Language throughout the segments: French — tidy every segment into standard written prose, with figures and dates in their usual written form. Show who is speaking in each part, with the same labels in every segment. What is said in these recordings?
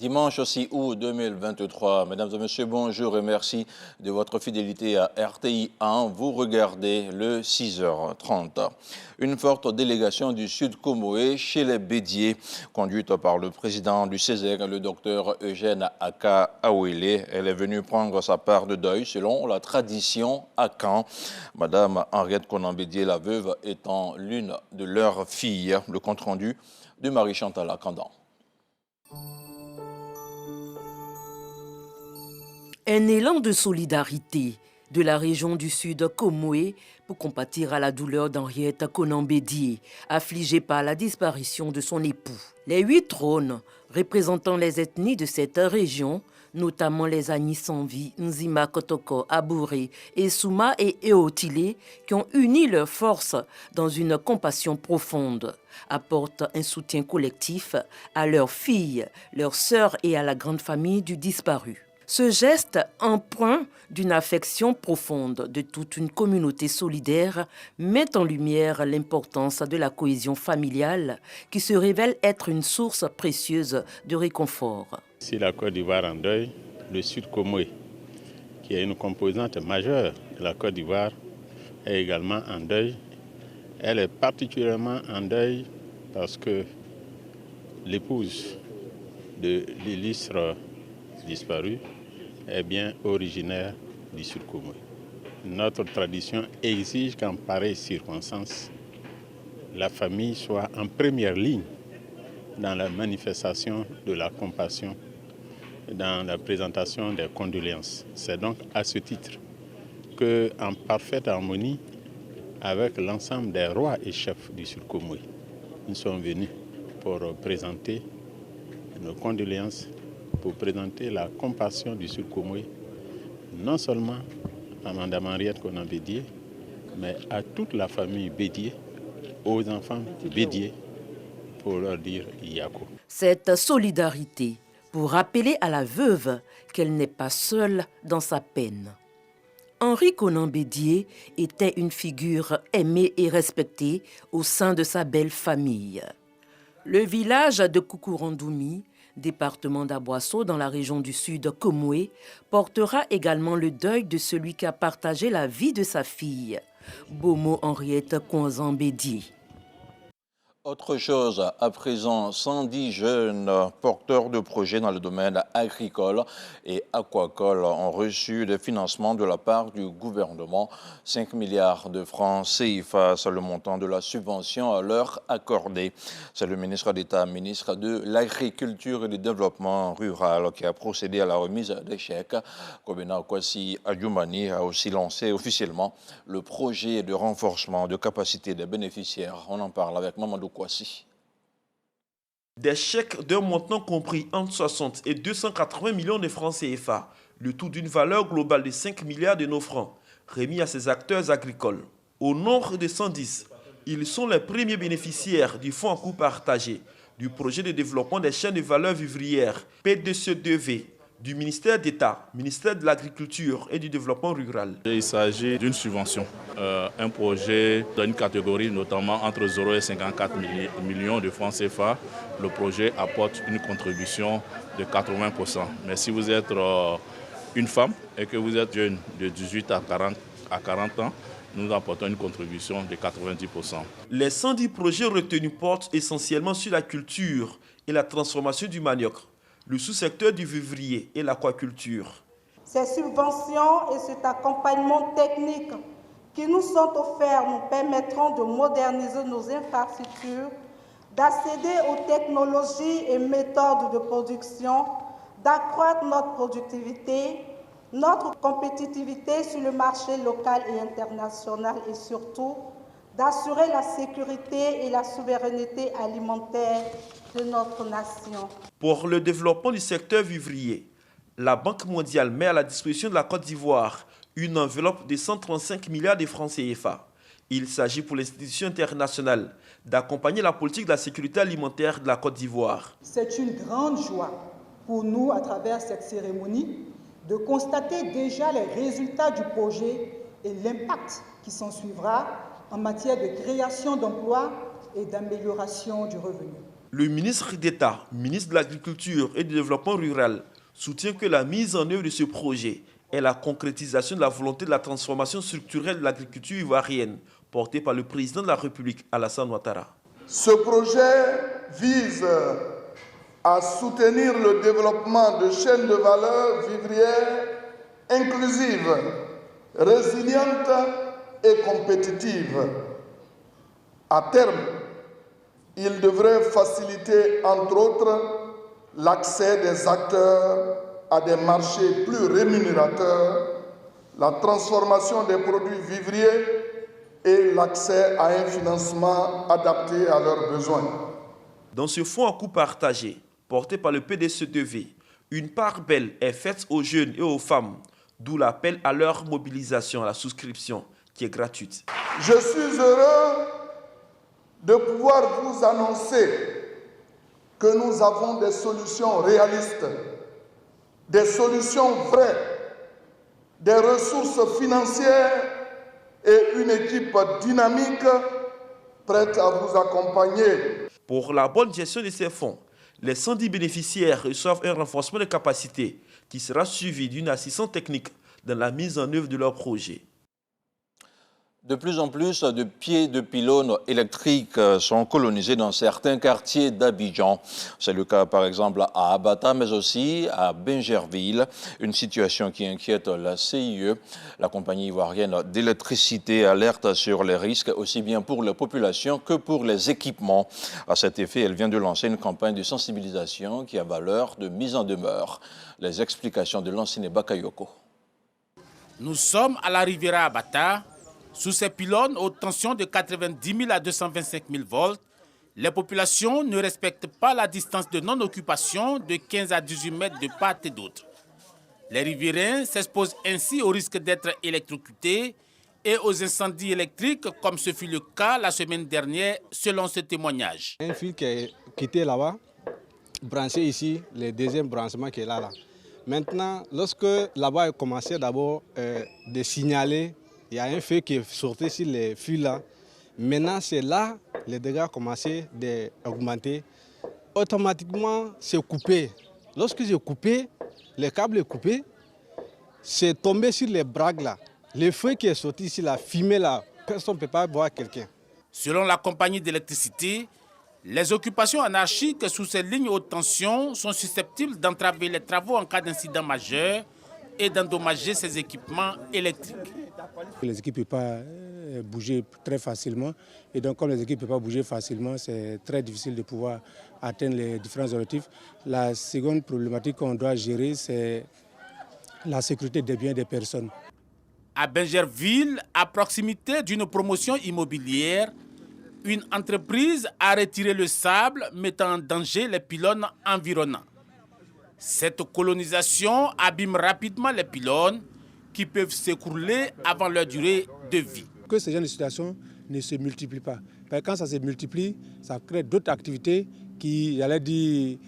Speaker 1: Dimanche 6 août 2023. Mesdames et messieurs, bonjour et merci de votre fidélité à RTI 1. Vous regardez le 6h30. Une forte délégation du Sud Comoé chez les Bédiers, conduite par le président du CESEC, le docteur Eugène Aka Awele. Elle est venue prendre sa part de deuil selon la tradition à Caen. Madame Henriette Conan-Bédier, la veuve, étant l'une de leurs filles. Le compte-rendu de Marie-Chantal Akandan.
Speaker 2: Un élan de solidarité de la région du Sud Comoé pour compatir à la douleur d'Henriette Conan-Bédier, affligée par la disparition de son époux. Les 8 trônes représentant les ethnies de cette région, notamment les Anissanvi, Nzima, Kotoko, Abouré, Essouma et Eotile, qui ont uni leurs forces dans une compassion profonde, apportent un soutien collectif à leurs filles, leurs sœurs et à la grande famille du disparu. Ce geste, empreint d'une affection profonde de toute une communauté solidaire, met en lumière l'importance de la cohésion familiale qui se révèle être une source précieuse de réconfort.
Speaker 3: Si la Côte d'Ivoire en deuil, le Sud Comoé, qui est une composante majeure de la Côte d'Ivoire, est également en deuil. Elle est particulièrement en deuil parce que l'épouse de l'illustre disparu est bien originaire du Sud Comoé. Notre tradition exige qu'en pareille circonstance, la famille soit en première ligne dans la manifestation de la compassion, dans la présentation des condoléances. C'est donc à ce titre que, en parfaite harmonie avec l'ensemble des rois et chefs du Sud Comoé, nous sommes venus pour présenter nos condoléances, pour présenter la compassion du Sud Comoé, non seulement à Mme Henriette Conan-Bédier, mais à toute la famille Bédier, aux enfants Bédier, pour leur dire Yako.
Speaker 2: Cette solidarité pour rappeler à la veuve qu'elle n'est pas seule dans sa peine. Henri Conan-Bédier était une figure aimée et respectée au sein de sa belle famille. Le village de Koukourandoumi, département d'Aboisseau dans la région du Sud Comoé, portera également le deuil de celui qui a partagé la vie de sa fille, Bomo Henriette Conan-Bédier.
Speaker 1: Autre chose, à présent, 110 jeunes porteurs de projets dans le domaine agricole et aquacole ont reçu des financements de la part du gouvernement. 5 milliards de francs CFA, c'est le montant de la subvention à leur accordée. C'est le ministre d'État, ministre de l'Agriculture et du Développement rural qui a procédé à la remise des chèques. Kobena Kwasi Adjoumani a aussi lancé officiellement le projet de renforcement de capacité des bénéficiaires. On en parle avec Mamadou Kwasi.
Speaker 4: Des chèques d'un montant compris entre 60 et 280 millions de francs CFA, le tout d'une valeur globale de 5 milliards de nos francs, remis à ces acteurs agricoles. Au nombre de 110, ils sont les premiers bénéficiaires du fonds à coût partagé, du projet de développement des chaînes de valeur vivrières, PDCE2V, du ministère d'État, ministère de l'Agriculture et du Développement rural.
Speaker 5: Il s'agit d'une subvention, un projet d'une catégorie notamment entre 0 et 54 millions de francs CFA. Le projet apporte une contribution de 80%. Mais si vous êtes une femme et que vous êtes jeune de 18 à 40 ans, nous apportons une contribution de 90%.
Speaker 4: Les 110 projets retenus portent essentiellement sur la culture et la transformation du manioc, le sous-secteur du vivrier et l'aquaculture.
Speaker 6: Ces subventions et cet accompagnement technique qui nous sont offerts nous permettront de moderniser nos infrastructures, d'accéder aux technologies et méthodes de production, d'accroître notre productivité, notre compétitivité sur le marché local et international et surtout d'assurer la sécurité et la souveraineté alimentaire de notre nation.
Speaker 4: Pour le développement du secteur vivrier, la Banque mondiale met à la disposition de la Côte d'Ivoire une enveloppe de 135 milliards de francs CFA. Il s'agit pour l'institution internationale d'accompagner la politique de la sécurité alimentaire de la Côte d'Ivoire.
Speaker 7: C'est une grande joie pour nous, à travers cette cérémonie, de constater déjà les résultats du projet et l'impact qui s'en suivra en matière de création d'emplois et d'amélioration du revenu.
Speaker 4: Le ministre d'État, ministre de l'Agriculture et du Développement rural, soutient que la mise en œuvre de ce projet est la concrétisation de la volonté de la transformation structurelle de l'agriculture ivoirienne, portée par le président de la République, Alassane Ouattara.
Speaker 8: Ce projet vise à soutenir le développement de chaînes de valeur vivrières inclusives, résilientes et compétitives. À terme, il devrait faciliter, entre autres, l'accès des acteurs à des marchés plus rémunérateurs, la transformation des produits vivriers et l'accès à un financement adapté à leurs besoins.
Speaker 4: Dans ce fonds à coût partagé, porté par le PDC2V, une part belle est faite aux jeunes et aux femmes, d'où l'appel à leur mobilisation à la souscription, qui est gratuite.
Speaker 8: Je suis heureux de pouvoir vous annoncer que nous avons des solutions réalistes, des solutions vraies, des ressources financières et une équipe dynamique prête à vous accompagner.
Speaker 4: Pour la bonne gestion de ces fonds, les 110 bénéficiaires reçoivent un renforcement de capacité qui sera suivi d'une assistance technique dans la mise en œuvre de leur projet.
Speaker 1: De plus en plus de pieds de pylônes électriques sont colonisés dans certains quartiers d'Abidjan. C'est le cas par exemple à Abata, mais aussi à Bingerville. Une situation qui inquiète la CIE. La compagnie ivoirienne d'électricité alerte sur les risques aussi bien pour la population que pour les équipements. À cet effet, elle vient de lancer une campagne de sensibilisation qui a valeur de mise en demeure. Les explications de Lancine Bakayoko.
Speaker 9: Nous sommes à la Riviera Abata. Sous ces pylônes, haute tension de 90 000 à 225 000 volts, les populations ne respectent pas la distance de non-occupation de 15 à 18 mètres de part et d'autre. Les riverains s'exposent ainsi au risque d'être électrocutés et aux incendies électriques, comme ce fut le cas la semaine dernière, selon ce témoignage.
Speaker 10: Un fil qui était là-bas, branché ici, le deuxième branchement qui est là. Maintenant, lorsque là-bas a commencé d'abord de signaler, il y a un feu qui est sorti sur les fils là. Maintenant, c'est là les dégâts ont commencé d'augmenter. Automatiquement, c'est coupé. Lorsque j'ai coupé, le câble est coupé, c'est tombé sur les bragues là. Le feu qui est sorti ici, la fumée là, personne ne peut pas voir quelqu'un.
Speaker 9: Selon la compagnie d'électricité, les occupations anarchiques sous ces lignes haute tension sont susceptibles d'entraver les travaux en cas d'incident majeur et d'endommager ces équipements électriques.
Speaker 11: Les équipes ne peuvent pas bouger très facilement et donc comme les équipes ne peuvent pas bouger facilement, c'est très difficile de pouvoir atteindre les différents objectifs. La seconde problématique qu'on doit gérer, c'est la sécurité des biens des personnes.
Speaker 9: À Bingerville, à proximité d'une promotion immobilière, une entreprise a retiré le sable mettant en danger les pylônes environnants. Cette colonisation abîme rapidement les pylônes qui peuvent s'écrouler avant leur durée de vie.
Speaker 11: Que ces genre de situations ne se multiplient pas. Parce que quand ça se multiplie, ça crée d'autres activités qui, j'allais dire,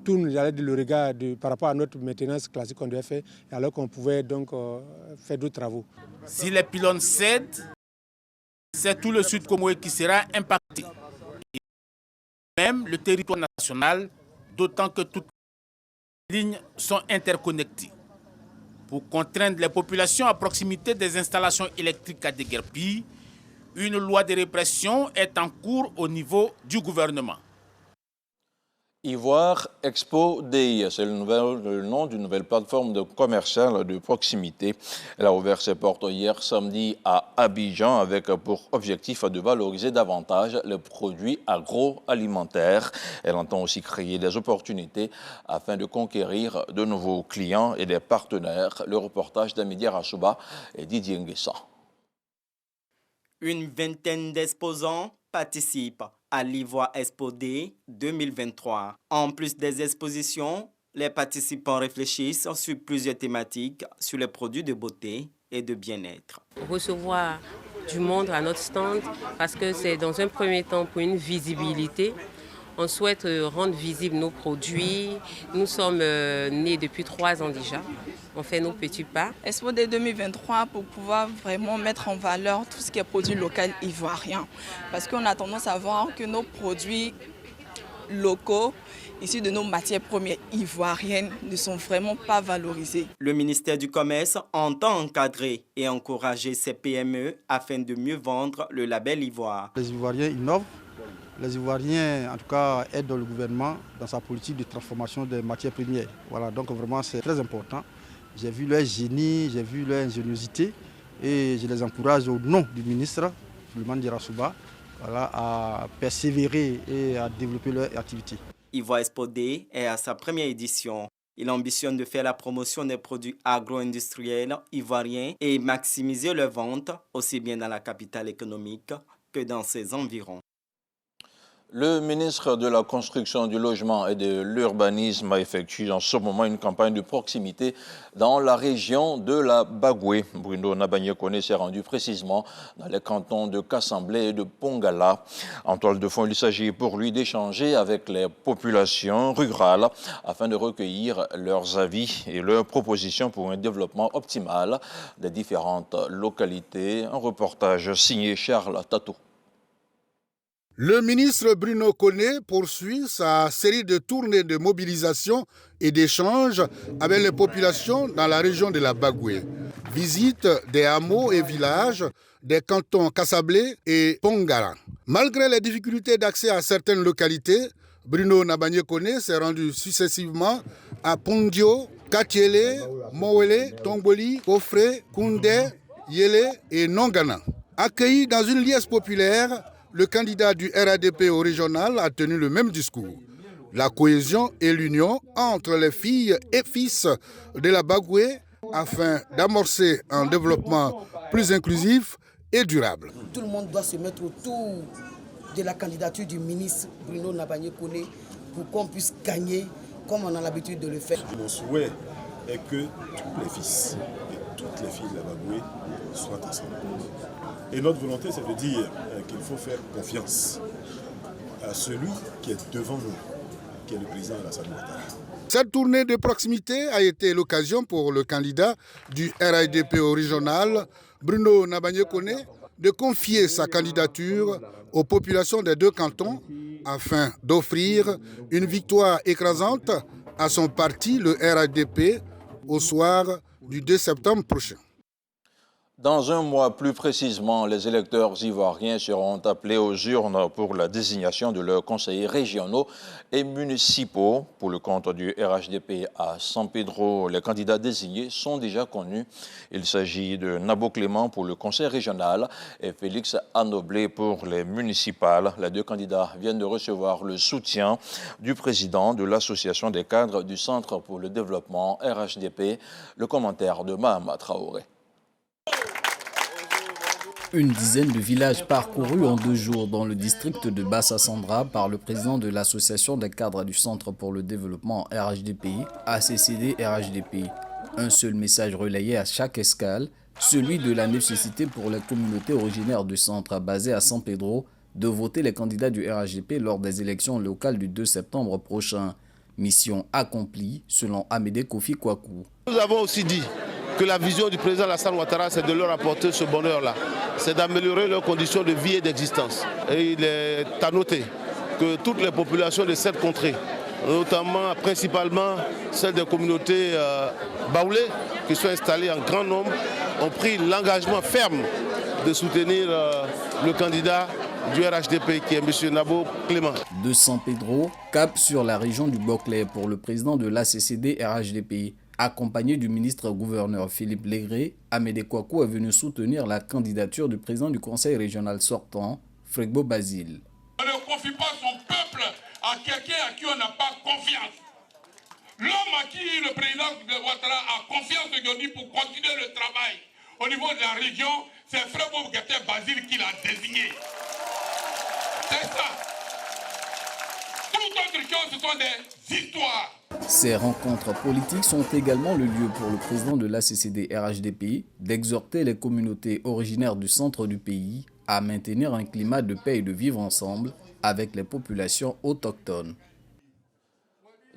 Speaker 11: tournent le regard par rapport à notre maintenance classique qu'on devait faire, alors qu'on pouvait donc faire d'autres travaux.
Speaker 9: Si les pylônes cèdent, c'est tout le sud Comoé qui sera impacté. Et même le territoire national, d'autant que toutes les lignes sont interconnectées. Pour contraindre les populations à proximité des installations électriques à déguerpir, une loi de répression est en cours au niveau du gouvernement.
Speaker 1: Ivoire Expo Day, c'est le nom d'une nouvelle plateforme commerciale de proximité. Elle a ouvert ses portes hier samedi à Abidjan avec pour objectif de valoriser davantage les produits agroalimentaires. Elle entend aussi créer des opportunités afin de conquérir de nouveaux clients et des partenaires. Le reportage d'Amidi Arachouba et Didier Nguessan.
Speaker 12: Une vingtaine d'exposants participent à l'Ivoire Expo Day 2023. En plus des expositions, les participants réfléchissent sur plusieurs thématiques sur les produits de beauté et de bien-être.
Speaker 13: Recevoir du monde à notre stand parce que c'est dans un premier temps pour une visibilité. On souhaite rendre visibles nos produits. Nous sommes nés depuis 3 ans déjà. on fait nos petits pas.
Speaker 14: Expo Day 2023 pour pouvoir vraiment mettre en valeur tout ce qui est produit local ivoirien. Parce qu'on a tendance à voir que nos produits locaux, issus de nos matières premières ivoiriennes, ne sont vraiment pas valorisés.
Speaker 12: Le ministère du Commerce entend encadrer et encourager ces PME afin de mieux vendre le label Ivoire.
Speaker 15: Les Ivoiriens innovent. Les Ivoiriens, en tout cas, aident le gouvernement dans sa politique de transformation des matières premières. Voilà, donc vraiment, c'est très important. J'ai vu leur génie, j'ai vu leur ingéniosité et je les encourage au nom du ministre, Souleymane Dirassouba, voilà, à persévérer et à développer leur activité.
Speaker 12: Ivoire Expo Day est à sa première édition. Il ambitionne de faire la promotion des produits agro-industriels ivoiriens et maximiser leurs ventes, aussi bien dans la capitale économique que dans ses environs.
Speaker 1: Le ministre de la Construction, du Logement et de l'Urbanisme effectue en ce moment une campagne de proximité dans la région de la Bagoué. Bruno Nabagné-Koné s'est rendu précisément dans les cantons de Kassamblé et de Pongala. En toile de fond, il s'agit pour lui d'échanger avec les populations rurales afin de recueillir leurs avis et leurs propositions pour un développement optimal des différentes localités. Un reportage signé Charles Tato.
Speaker 16: Le ministre Bruno Koné poursuit sa série de tournées de mobilisation et d'échanges avec les populations dans la région de la Bagoué. Visite des hameaux et villages des cantons Kassamblé et Pongala. Malgré les difficultés d'accès à certaines localités, Bruno Nabagné-Koné s'est rendu successivement à Pondio, Katiele, Mowele, Tomboli, Kofré, Koundé, Yélé et Nongana. Accueilli dans une liesse populaire, le candidat du RADP au régional a tenu le même discours. La cohésion et l'union entre les filles et fils de la Bagoué afin d'amorcer un développement plus inclusif et durable.
Speaker 17: Tout le monde doit se mettre autour de la candidature du ministre Bruno Nabagné-Koné pour qu'on puisse gagner comme on a l'habitude de le faire.
Speaker 18: Mon souhait est que tous les fils et toutes les filles de la Bagoué soient ensemble. Et notre volonté, c'est de dire qu'il faut faire confiance à celui qui est devant nous, qui est le président Alassane Ouattara.
Speaker 16: Cette tournée de proximité a été l'occasion pour le candidat du RADP au régional, Bruno Nabagné-Koné, de confier sa candidature aux populations des deux cantons afin d'offrir une victoire écrasante à son parti, le RADP, au soir du 2 septembre prochain.
Speaker 1: Dans un mois plus précisément, les électeurs ivoiriens seront appelés aux urnes pour la désignation de leurs conseillers régionaux et municipaux. Pour le compte du RHDP à San Pedro, les candidats désignés sont déjà connus. Il s'agit de Nabo Clément pour le conseil régional et Félix Anoblé pour les municipales. Les deux candidats viennent de recevoir le soutien du président de l'association des cadres du Centre pour le développement RHDP. Le commentaire de Mahama Traoré.
Speaker 19: Une dizaine de villages parcourus en 2 jours dans le district de Bassa Sandra par le président de l'association des cadres du Centre pour le développement RHDP, ACCD RHDP. Un seul message relayé à chaque escale, celui de la nécessité pour les communautés originaires du centre basées à San Pedro de voter les candidats du RHDP lors des élections locales du 2 septembre prochain. Mission accomplie selon Amédée Kofi Kwaku.
Speaker 20: Nous avons aussi dit que la vision du président Alassane Ouattara, c'est de leur apporter ce bonheur-là, c'est d'améliorer leurs conditions de vie et d'existence. Et il est à noter que toutes les populations de cette contrée, notamment principalement celles des communautés baoulées, qui sont installées en grand nombre, ont pris l'engagement ferme de soutenir le candidat du RHDP qui est M. Nabo Clément.
Speaker 19: De San Pedro, cap sur la région du Boclé pour le président de l'ACCD RHDP. Accompagné du ministre-gouverneur Philippe Légré, Amédée Kwaku est venu soutenir la candidature du président du conseil régional sortant, Fregbo Basile.
Speaker 21: On ne confie pas son peuple à quelqu'un à qui on n'a pas confiance. L'homme à qui le président Ouattara a confiance aujourd'hui pour continuer le travail au niveau de la région, c'est Fregbo Basile qui l'a désigné. C'est ça. Tout autre chose, ce sont des histoires.
Speaker 19: Ces rencontres politiques sont également le lieu pour le président de l'ACCD RHDP d'exhorter les communautés originaires du centre du pays à maintenir un climat de paix et de vivre ensemble avec les populations autochtones.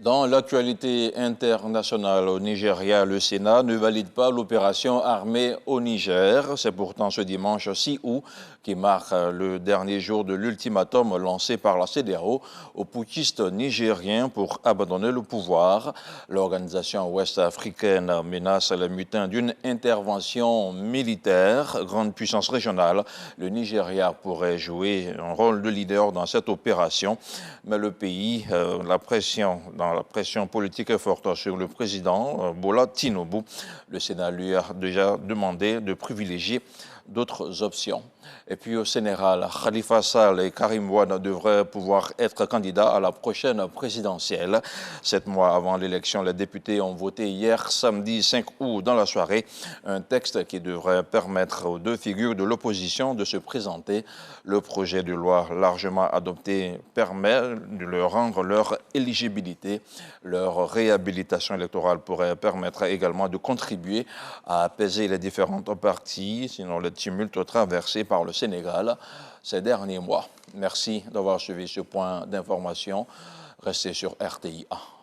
Speaker 1: Dans l'actualité internationale au Nigeria, le Sénat ne valide pas l'opération armée au Niger. C'est pourtant ce dimanche 6 août qui marque le dernier jour de l'ultimatum lancé par la CEDEAO aux putschistes nigériens pour abandonner le pouvoir. L'organisation ouest-africaine menace les mutins d'une intervention militaire, grande puissance régionale. Le Nigeria pourrait jouer un rôle de leader dans cette opération, mais le pays, la pression politique est forte sur le président Bola Tinubu. Le Sénat lui a déjà demandé de privilégier d'autres options. Et puis au Sénégal, Khalifa Sall et Karim Wade devraient pouvoir être candidats à la prochaine présidentielle. 7 mois avant l'élection, les députés ont voté hier, samedi 5 août, dans la soirée, un texte qui devrait permettre aux deux figures de l'opposition de se présenter. Le projet de loi largement adopté permet de leur rendre leur éligibilité. Leur réhabilitation électorale pourrait permettre également de contribuer à apaiser les différentes parties, sinon les tumultes traversés par le Sénégal ces derniers mois. Merci d'avoir suivi ce point d'information. Restez sur RTIA.